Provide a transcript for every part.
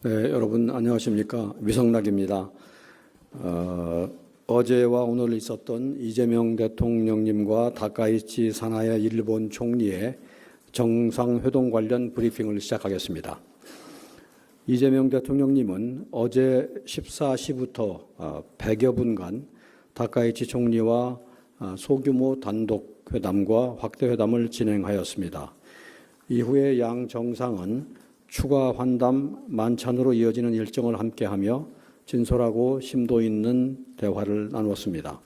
네, 여러분 안녕하십니까? 위성락입니다. 어제와 오늘 있었던 이재명 대통령님과 다카이치 사나야 일본 총리의 정상회동 관련 브리핑을 시작하겠습니다. 이재명 대통령님은 어제 14시부터 100여 분간 다카이치 총리와 소규모 단독 회담과 확대 회담을 진행하였습니다. 이후에 양 정상은 추가 환담 만찬으로 이어지는 일정을 함께하며 진솔하고 심도 있는 대화를 나누었습니다.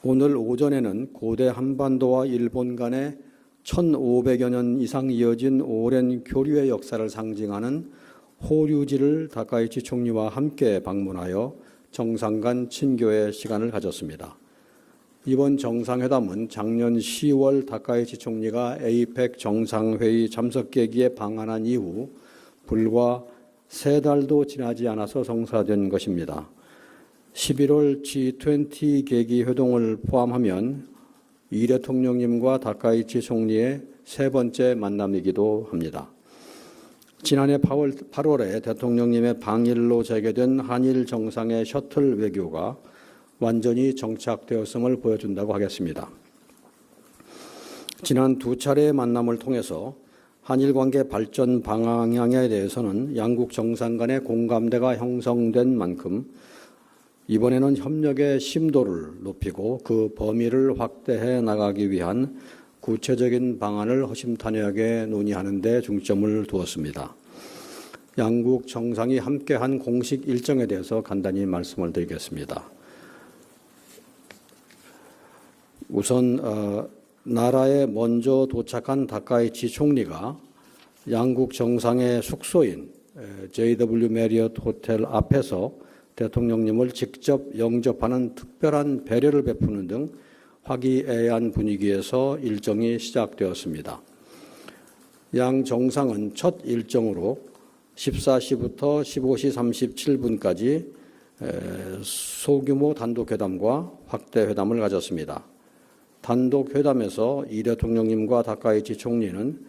오늘 오전에는 고대 한반도와 일본 간의 1500여 년 이상 이어진 오랜 교류의 역사를 상징하는 호류지를 다카이치 총리와 함께 방문하여 정상 간 친교의 시간을 가졌습니다. 이번 정상회담은 작년 10월 다카이치 총리가 APEC 정상회의 참석 계기에 방한한 이후 불과 3달도 지나지 않아서 성사된 것입니다. 11월 G20 계기 회동을 포함하면 이 대통령님과 다카이치 총리의 세 번째 만남이기도 합니다. 지난해 8월에 대통령님의 방일로 재개된 한일 정상의 셔틀 외교가 완전히 정착되었음을 보여준다고 하겠습니다. 지난 두 차례의 만남을 통해서 한일 관계 발전 방향에 대해서는 양국 정상 간의 공감대가 형성된 만큼 이번에는 협력의 심도를 높이고 그 범위를 확대해 나가기 위한 구체적인 방안을 허심탄회하게 논의하는 데 중점을 두었습니다. 양국 정상이 함께한 공식 일정에 대해서 간단히 말씀을 드리겠습니다. 우선 나라에 먼저 도착한 다카이치 총리가 양국 정상의 숙소인 JW 메리엇 호텔 앞에서 대통령님을 직접 영접하는 특별한 배려를 베푸는 등 화기애애한 분위기에서 일정이 시작되었습니다. 양 정상은 첫 일정으로 14시부터 15시 37분까지 소규모 단독회담과 확대회담을 가졌습니다. 단독 회담에서 이 대통령님과 다카이치 총리는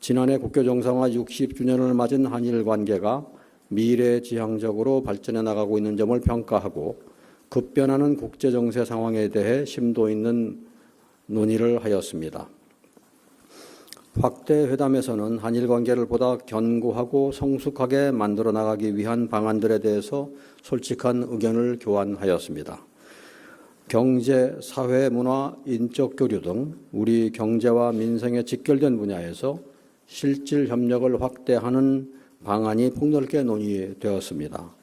지난해 국교 정상화 60주년을 맞은 한일 관계가 미래지향적으로 발전해 나가고 있는 점을 평가하고 급변하는 국제 정세 상황에 대해 심도 있는 논의를 하였습니다. 확대 회담에서는 한일 관계를 보다 견고하고 성숙하게 만들어 나가기 위한 방안들에 대해서 솔직한 의견을 교환하였습니다. 경제, 사회, 문화, 인적 교류 등 우리 경제와 민생에 직결된 분야에서 실질 협력을 확대하는 방안이 폭넓게 논의되었습니다.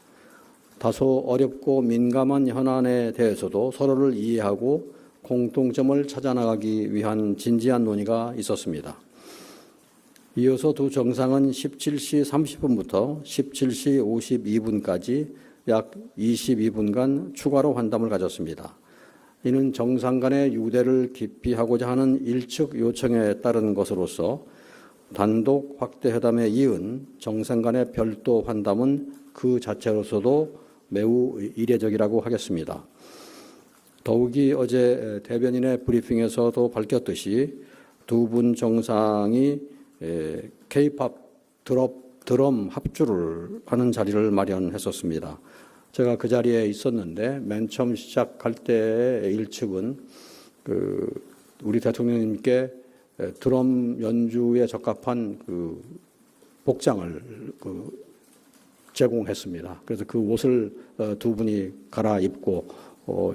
다소 어렵고 민감한 현안에 대해서도 서로를 이해하고 공통점을 찾아나가기 위한 진지한 논의가 있었습니다. 이어서 두 정상은 17시 30분부터 17시 52분까지 약 22분간 추가로 환담을 가졌습니다. 이는 정상 간의 유대를 깊이 하고자 하는 일측 요청에 따른 것으로서 단독 확대 회담에 이은 정상 간의 별도 환담은 그 자체로서도 매우 이례적이라고 하겠습니다. 더욱이 어제 대변인의 브리핑에서도 밝혔듯이 두 분 정상이 K-팝 드럼 합주를 하는 자리를 마련했었습니다. 제가 그 자리에 있었는데 맨 처음 시작할 때의 일측은 우리 대통령님께 드럼 연주에 적합한 복장을 제공했습니다. 그래서 그 옷을 두 분이 갈아입고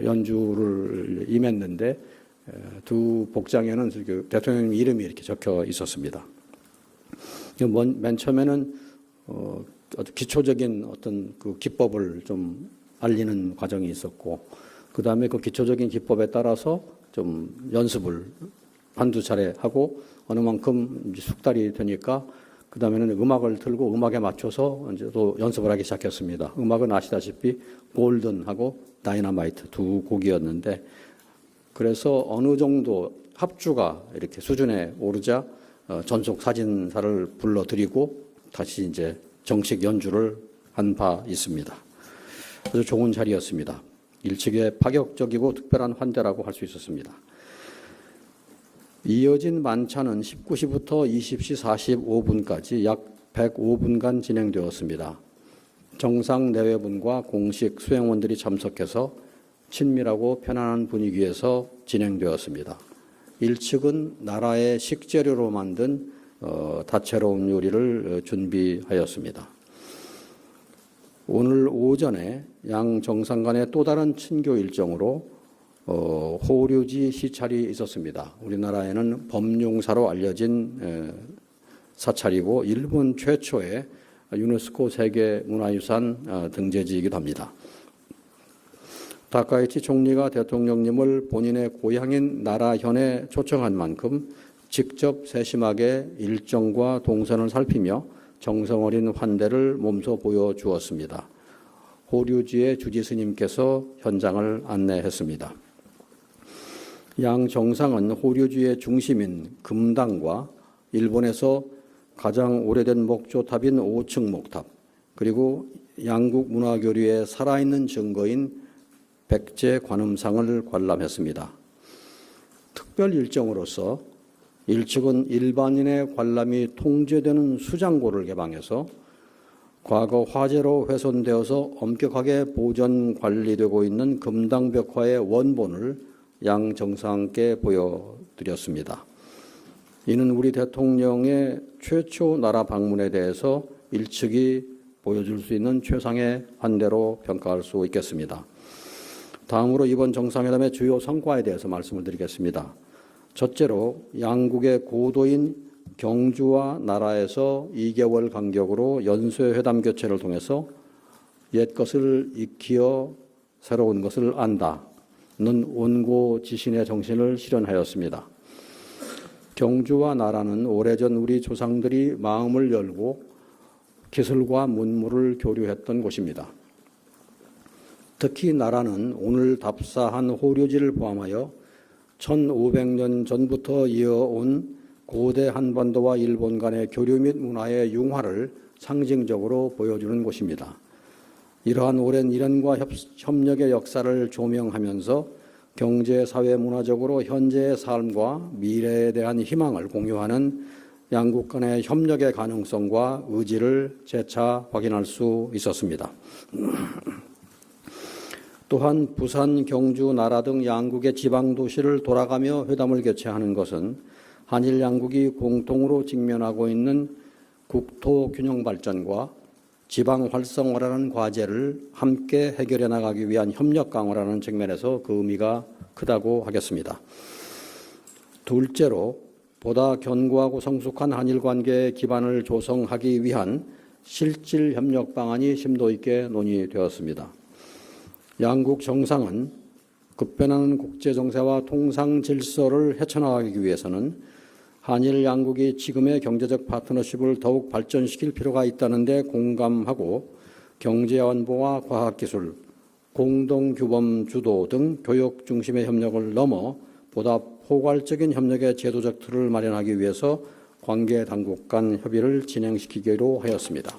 연주를 임했는데 두 복장에는 대통령님 이름이 이렇게 적혀 있었습니다. 맨 처음에는 기초적인 어떤 그 기법을 좀 알리는 과정이 있었고, 그 다음에 그 기초적인 기법에 따라서 좀 연습을 한두 차례 하고 어느 만큼 이제 숙달이 되니까 그 다음에는 음악을 틀고 음악에 맞춰서 이제 또 연습을 하기 시작했습니다. 음악은 아시다시피 골든하고 다이너마이트 두 곡이었는데, 그래서 어느 정도 합주가 이렇게 수준에 오르자 전속 사진사를 불러드리고 다시 이제 정식 연주를 한 바 있습니다. 아주 좋은 자리였습니다. 일측의 파격적이고 특별한 환대라고 할 수 있었습니다. 이어진 만찬은 19시부터 20시 45분까지 약 105분간 진행되었습니다. 정상 내외분과 공식 수행원들이 참석해서 친밀하고 편안한 분위기에서 진행되었습니다. 1측은 나라의 식재료로 만든 다채로운 요리를 준비하였습니다. 오늘 오전에 양 정상 간의 또 다른 친교 일정으로 호류지 시찰이 있었습니다. 우리나라에는 범용사로 알려진 사찰이고 일본 최초의 유네스코 세계문화유산 등재지이기도 합니다. 다카이치 총리가 대통령님을 본인의 고향인 나라현에 초청한 만큼 직접 세심하게 일정과 동선을 살피며 정성 어린 환대를 몸소 보여주었습니다. 호류지의 주지 스님께서 현장을 안내했습니다. 양 정상은 호류지의 중심인 금당과 일본에서 가장 오래된 목조탑인 5층 목탑, 그리고 양국 문화교류의 살아있는 증거인 백제 관음상을 관람했습니다. 특별 일정으로서 1측은 일반인의 관람이 통제되는 수장고를 개방해서 과거 화재로 훼손되어서 엄격하게 보존 관리되고 있는 금당벽화의 원본을 양 정상께 보여드렸습니다. 이는 우리 대통령의 최초 나라 방문에 대해서 1측이 보여줄 수 있는 최상의 환대로 평가할 수 있겠습니다. 다음으로 이번 정상회담의 주요 성과에 대해서 말씀을 드리겠습니다. 첫째로 양국의 고도인 경주와 나라에서 2개월 간격으로 연쇄회담 교체를 통해서 옛 것을 익히어 새로운 것을 안다는 온고지신의 정신을 실현하였습니다. 경주와 나라는 오래전 우리 조상들이 마음을 열고 기술과 문물을 교류했던 곳입니다. 특히 나라는 오늘 답사한 호류지를 포함하여 1500년 전부터 이어온 고대 한반도와 일본 간의 교류 및 문화의 융화를 상징적으로 보여주는 곳입니다. 이러한 오랜 일연과 협력의 역사를 조명하면서 경제, 사회, 문화적으로 현재의 삶과 미래에 대한 희망을 공유하는 양국 간의 협력의 가능성과 의지를 재차 확인할 수 있었습니다. 또한 부산, 경주, 나라 등 양국의 지방도시를 돌아가며 회담을 개최하는 것은 한일 양국이 공통으로 직면하고 있는 국토 균형 발전과 지방 활성화라는 과제를 함께 해결해 나가기 위한 협력 강화라는 측면에서 그 의미가 크다고 하겠습니다. 둘째로 보다 견고하고 성숙한 한일 관계의 기반을 조성하기 위한 실질 협력 방안이 심도 있게 논의되었습니다. 양국 정상은 급변하는 국제 정세와 통상 질서를 헤쳐나가기 위해서는 한일 양국이 지금의 경제적 파트너십을 더욱 발전시킬 필요가 있다는 데 공감하고 경제안보와 과학기술, 공동규범 주도 등 교육 중심의 협력을 넘어 보다 포괄적인 협력의 제도적 틀을 마련하기 위해서 관계 당국 간 협의를 진행시키기로 하였습니다.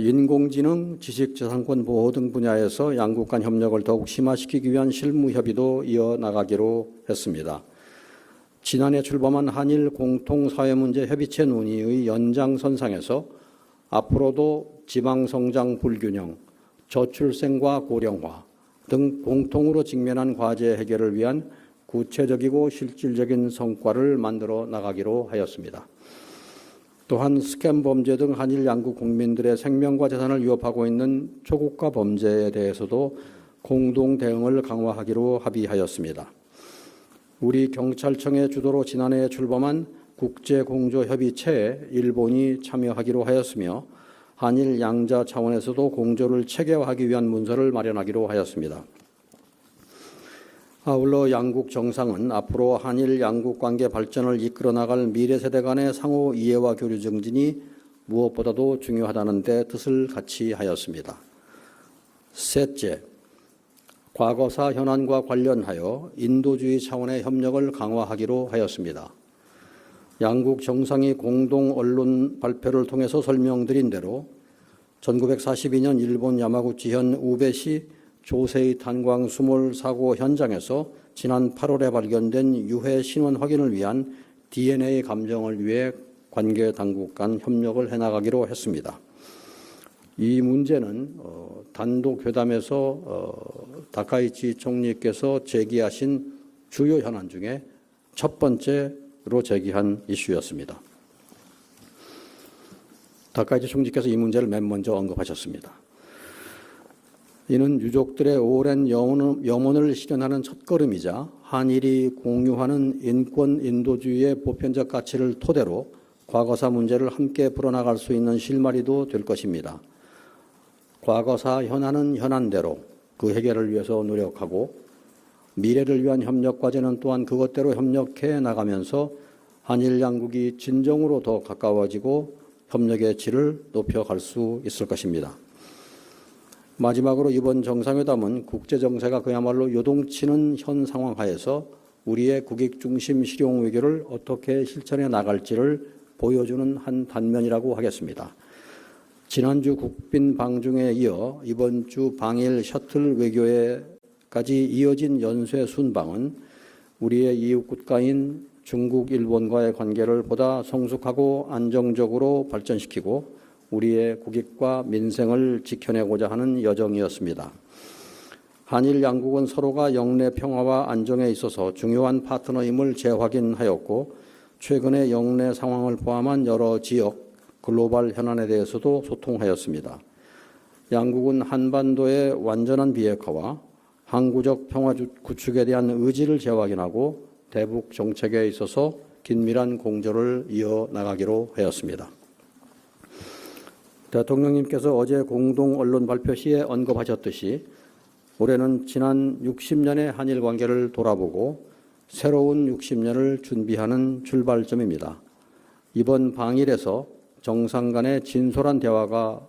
인공지능, 지식재산권 보호 등 분야에서 양국 간 협력을 더욱 심화시키기 위한 실무 협의도 이어나가기로 했습니다. 지난해 출범한 한일 공통사회문제 협의체 논의의 연장선상에서 앞으로도 지방성장 불균형, 저출생과 고령화 등 공통으로 직면한 과제 해결을 위한 구체적이고 실질적인 성과를 만들어 나가기로 하였습니다. 또한 스캠 범죄 등 한일 양국 국민들의 생명과 재산을 위협하고 있는 초국가 범죄에 대해서도 공동 대응을 강화하기로 합의하였습니다. 우리 경찰청의 주도로 지난해 출범한 국제공조협의체에 일본이 참여하기로 하였으며 한일 양자 차원에서도 공조를 체계화하기 위한 문서를 마련하기로 하였습니다. 아울러 양국 정상은 앞으로 한일 양국 관계 발전을 이끌어 나갈 미래 세대 간의 상호 이해와 교류 증진이 무엇보다도 중요하다는 데 뜻을 같이 하였습니다. 셋째, 과거사 현안과 관련하여 인도주의 차원의 협력을 강화하기로 하였습니다. 양국 정상이 공동 언론 발표를 통해서 설명드린 대로 1942년 일본 야마구치현 우베시 조세이 탄광 수몰 사고 현장에서 지난 8월에 발견된 유해 신원 확인을 위한 DNA 감정을 위해 관계 당국 간 협력을 해나가기로 했습니다. 이 문제는 단독 회담에서 다카이치 총리께서 제기하신 주요 현안 중에 첫 번째로 제기한 이슈였습니다. 다카이치 총리께서 이 문제를 맨 먼저 언급하셨습니다. 이는 유족들의 오랜 염원을 실현하는 첫걸음이자 한일이 공유하는 인권 인도주의의 보편적 가치를 토대로 과거사 문제를 함께 풀어나갈 수 있는 실마리도 될 것입니다. 과거사 현안은 현안대로 그 해결을 위해서 노력하고 미래를 위한 협력 과제는 또한 그것대로 협력해 나가면서 한일 양국이 진정으로 더 가까워지고 협력의 질을 높여갈 수 있을 것입니다. 마지막으로 이번 정상회담은 국제정세가 그야말로 요동치는 현 상황 하에서 우리의 국익중심 실용 외교를 어떻게 실천해 나갈지를 보여주는 한 단면이라고 하겠습니다. 지난주 국빈 방중에 이어 이번 주 방일 셔틀 외교에까지 이어진 연쇄 순방은 우리의 이웃 국가인 중국, 일본과의 관계를 보다 성숙하고 안정적으로 발전시키고 우리의 국익과 민생을 지켜내고자 하는 여정이었습니다. 한일 양국은 서로가 영내 평화와 안정에 있어서 중요한 파트너임을 재확인하였고 최근의 영내 상황을 포함한 여러 지역, 글로벌 현안에 대해서도 소통하였습니다. 양국은 한반도의 완전한 비핵화와 항구적 평화 구축에 대한 의지를 재확인하고 대북 정책에 있어서 긴밀한 공조를 이어나가기로 하였습니다. 대통령님께서 어제 공동 언론 발표 시에 언급하셨듯이 올해는 지난 60년의 한일 관계를 돌아보고 새로운 60년을 준비하는 출발점입니다. 이번 방일에서 정상 간의 진솔한 대화가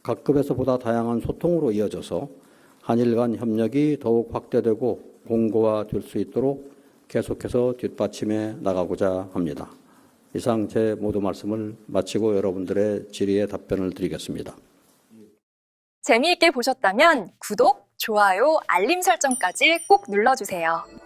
각급에서보다 다양한 소통으로 이어져서 한일 간 협력이 더욱 확대되고 공고화될 수 있도록 계속해서 뒷받침해 나가고자 합니다. 이상 제 모두 말씀을 마치고 여러분들의 질의에 답변을 드리겠습니다. 재미있게 보셨다면 구독, 좋아요, 알림 설정까지 꼭 눌러주세요.